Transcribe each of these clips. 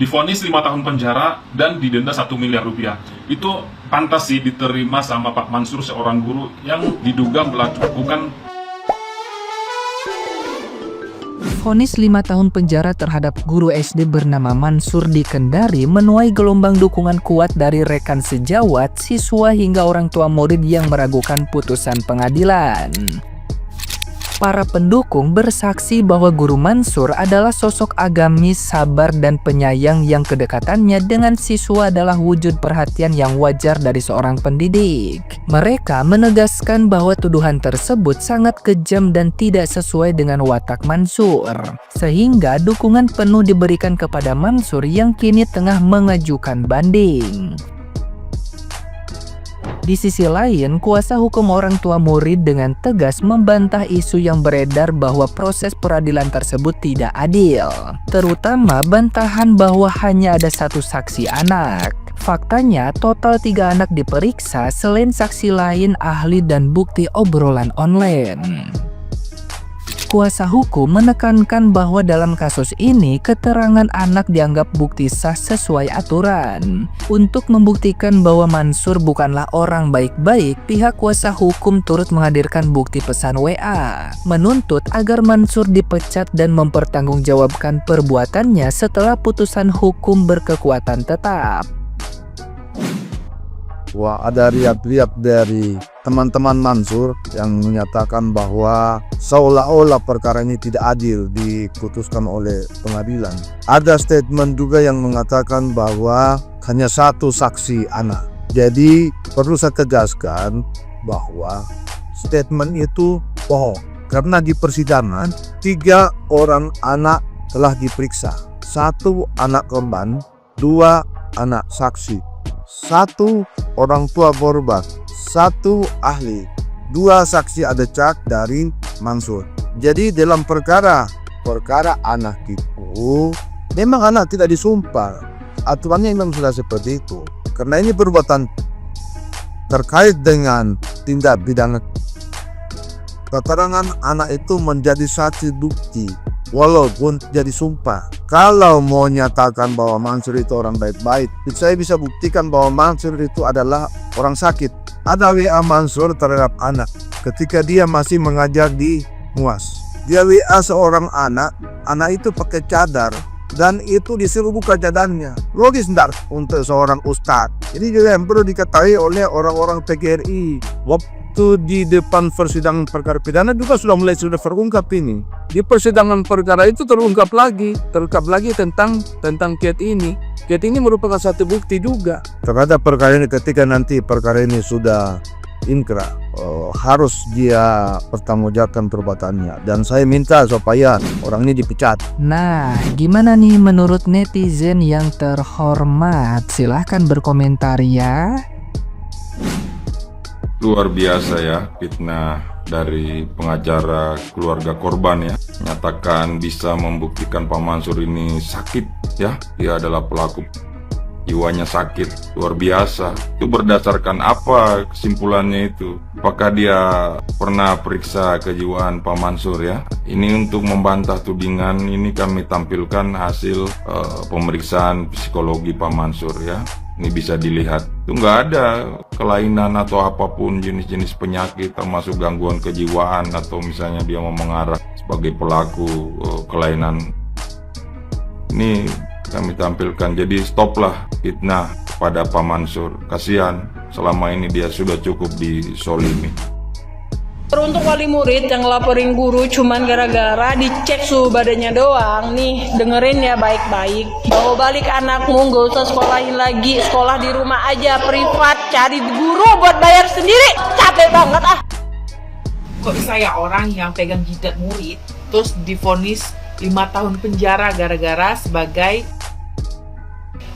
divonis 5 tahun penjara dan didenda 1 miliar rupiah. Itu pantas sih diterima sama Pak Mansur, seorang guru yang diduga melakukan Vonis 5 tahun penjara terhadap guru SD bernama Mansur di Kendari menuai gelombang dukungan kuat dari rekan sejawat, siswa hingga orang tua murid yang meragukan putusan pengadilan. Para pendukung bersaksi bahwa Guru Mansur adalah sosok agamis, sabar, dan penyayang yang kedekatannya dengan siswa adalah wujud perhatian yang wajar dari seorang pendidik. Mereka menegaskan bahwa tuduhan tersebut sangat kejam dan tidak sesuai dengan watak Mansur, sehingga dukungan penuh diberikan kepada Mansur yang kini tengah mengajukan banding. Di sisi lain, kuasa hukum orang tua murid dengan tegas membantah isu yang beredar bahwa proses peradilan tersebut tidak adil, terutama bantahan bahwa hanya ada satu saksi anak. Faktanya, total 3 anak diperiksa selain saksi lain, ahli, dan bukti obrolan online. Kuasa hukum menekankan bahwa dalam kasus ini keterangan anak dianggap bukti sah sesuai aturan. Untuk membuktikan bahwa Mansur bukanlah orang baik-baik, pihak kuasa hukum turut menghadirkan bukti pesan WA, menuntut agar Mansur dipecat dan mempertanggungjawabkan perbuatannya setelah putusan hukum berkekuatan tetap. Wah, ada riak-riak dari teman-teman Mansur yang menyatakan bahwa seolah-olah perkara ini tidak adil diputuskan oleh pengadilan. Ada statement juga yang mengatakan bahwa hanya satu saksi anak. Jadi perlu saya tegaskan bahwa statement itu bohong. Karena di persidangan 3 orang anak telah diperiksa. 1 anak korban, 2 anak saksi, 1 orang tua korban, 1 ahli, 2 saksi adecak dari Mansur. Jadi dalam perkara anak itu memang anak tidak disumpah. Aturannya memang sudah seperti itu. Karena ini perbuatan terkait dengan tindak pidana, keterangan anak itu menjadi saksi bukti walaupun jadi sumpah. Kalau mau nyatakan bahwa Mansur itu orang baik-baik, saya bisa buktikan bahwa Mansur itu adalah orang sakit. Ada WA Mansur terhadap anak ketika dia masih mengajar di MUAS. Dia WA seorang anak itu pakai cadar dan itu disuruh buka cadarnya. Logis enggak untuk seorang ustadz? Ini juga yang perlu diketahui oleh orang-orang PGRI. Waktu di depan persidangan perkara pidana juga sudah terungkap ini. Di persidangan perkara itu terungkap lagi tentang Kiat ini. Kiat ini merupakan satu bukti juga terhadap perkara ini. Ketika nanti perkara ini sudah inkrah, harus dia pertanggungjawabkan perbuatannya, dan saya minta supaya orang ini dipecat. Nah, gimana nih menurut netizen yang terhormat? Silahkan berkomentar ya. Luar biasa ya, fitnah dari pengacara keluarga korban ya. Nyatakan bisa membuktikan Pak Mansur ini sakit ya. Dia adalah pelaku, jiwanya sakit, luar biasa. Itu berdasarkan apa kesimpulannya itu? Apakah dia pernah periksa kejiwaan Pak Mansur ya? Ini untuk membantah tudingan ini kami tampilkan hasil pemeriksaan psikologi Pak Mansur ya. Ini bisa dilihat, itu nggak ada kelainan atau apapun jenis-jenis penyakit termasuk gangguan kejiwaan atau misalnya dia mau mengarah sebagai pelaku kelainan. Ini kami tampilkan, jadi stoplah fitnah kepada Pak Mansur. Kasihan, selama ini dia sudah cukup disolimi. Untuk wali murid yang laporin guru cuman gara-gara dicek suhu badannya doang, nih dengerin ya baik-baik. Bawa balik anakmu, gak usah sekolahin lagi, sekolah di rumah aja, privat, cari guru buat bayar sendiri, capek banget ah. Kok bisa ya orang yang pegang jidat murid terus divonis 5 tahun penjara gara-gara sebagai,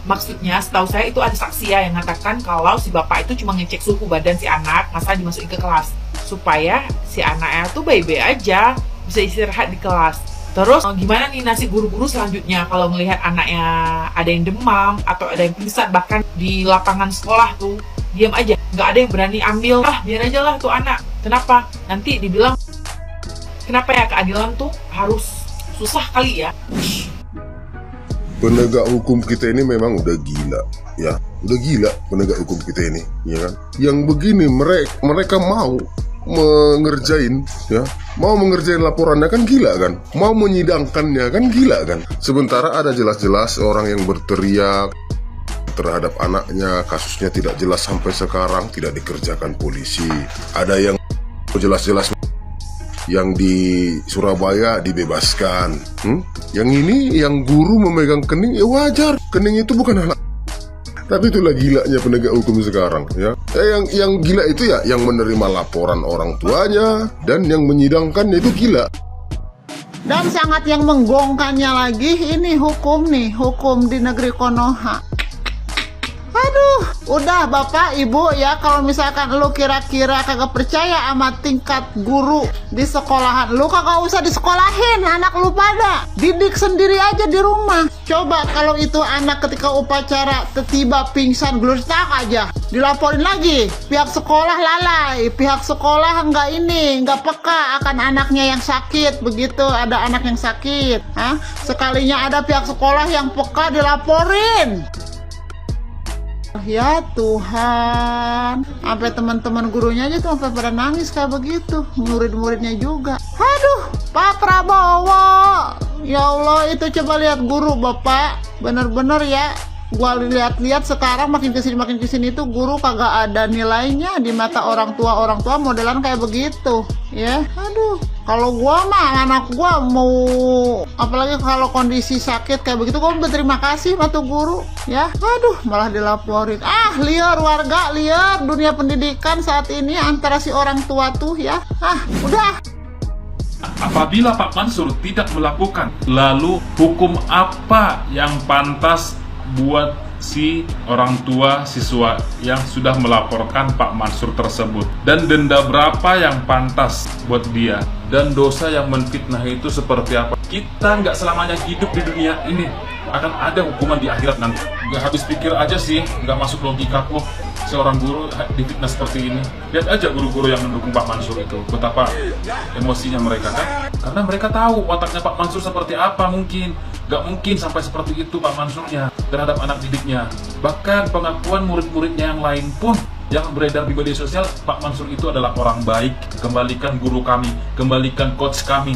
maksudnya setahu saya itu ada saksi ya yang mengatakan kalau si bapak itu cuma ngecek suhu badan si anak, masa dimasukin ke kelas supaya si anaknya tuh baik-baik aja, bisa istirahat di kelas. Terus gimana nih nasib guru-guru selanjutnya kalau melihat anaknya ada yang demam atau ada yang pingsan, bahkan di lapangan sekolah tuh diam aja, nggak ada yang berani ambil, biar aja lah tuh anak. Kenapa? Nanti dibilang kenapa ya keadilan tuh harus susah kali ya. penegak hukum kita ini memang udah gila, ya, udah gila penegak hukum kita ini, ya kan? Yang begini mereka mau mengerjain laporannya kan gila kan, mau menyidangkannya kan gila kan. Sementara ada jelas-jelas orang yang berteriak terhadap anaknya, kasusnya tidak jelas sampai sekarang tidak dikerjakan polisi. Ada yang jelas-jelas yang di Surabaya dibebaskan. Yang ini, yang guru memegang kening, ya wajar. Kening itu bukan anak. Tapi itulah gilanya penegak hukum sekarang, ya. Yang gila itu ya, yang menerima laporan orang tuanya dan yang menyidangkan itu gila. Dan sangat yang menggongkannya lagi, ini hukum di negeri Konoha. Aduh, udah Bapak Ibu ya, kalau misalkan lu kira-kira kagak percaya sama tingkat guru di sekolahan, lu kagak usah disekolahin anak lu pada. Didik sendiri aja di rumah. Coba kalau itu anak ketika upacara tiba pingsan glutak aja, dilaporin lagi. Pihak sekolah lalai, pihak sekolah nggak peka akan anaknya yang sakit. Begitu ada anak yang sakit, sekalinya ada pihak sekolah yang peka, dilaporin. Ya Tuhan, sampai teman-teman gurunya aja tuh sampai pada nangis kayak begitu, murid-muridnya juga. Aduh, Pak Prabowo, ya Allah, itu coba lihat guru Bapak, bener-bener ya. Gua lihat-lihat sekarang makin kesini tuh guru kagak ada nilainya di mata orang tua modelan kayak begitu, ya. Aduh, kalau gua mah anak gua mau, apalagi kalau kondisi sakit kayak begitu, gua berterima kasih sama tuh guru, ya. Aduh, malah dilaporin. Liar warga, liar dunia pendidikan saat ini antara si orang tua tuh, ya. Udah. Apabila Pak Mansur tidak melakukan, lalu hukum apa yang pantas buat si orang tua siswa yang sudah melaporkan Pak Mansur tersebut, dan denda berapa yang pantas buat dia, dan dosa yang menfitnah itu seperti apa. Kita nggak selamanya hidup di dunia ini, akan ada hukuman di akhirat nanti. Nggak habis pikir aja sih, nggak masuk logikaku seorang guru difitnah seperti ini. Lihat aja guru-guru yang mendukung Pak Mansur itu, betapa emosinya mereka kan, karena mereka tahu wataknya Pak Mansur seperti apa. Nggak mungkin sampai seperti itu Pak Mansurnya terhadap anak didiknya. Bahkan pengakuan murid-muridnya yang lain pun yang beredar di media sosial, Pak Mansur itu adalah orang baik, kembalikan guru kami, kembalikan coach kami.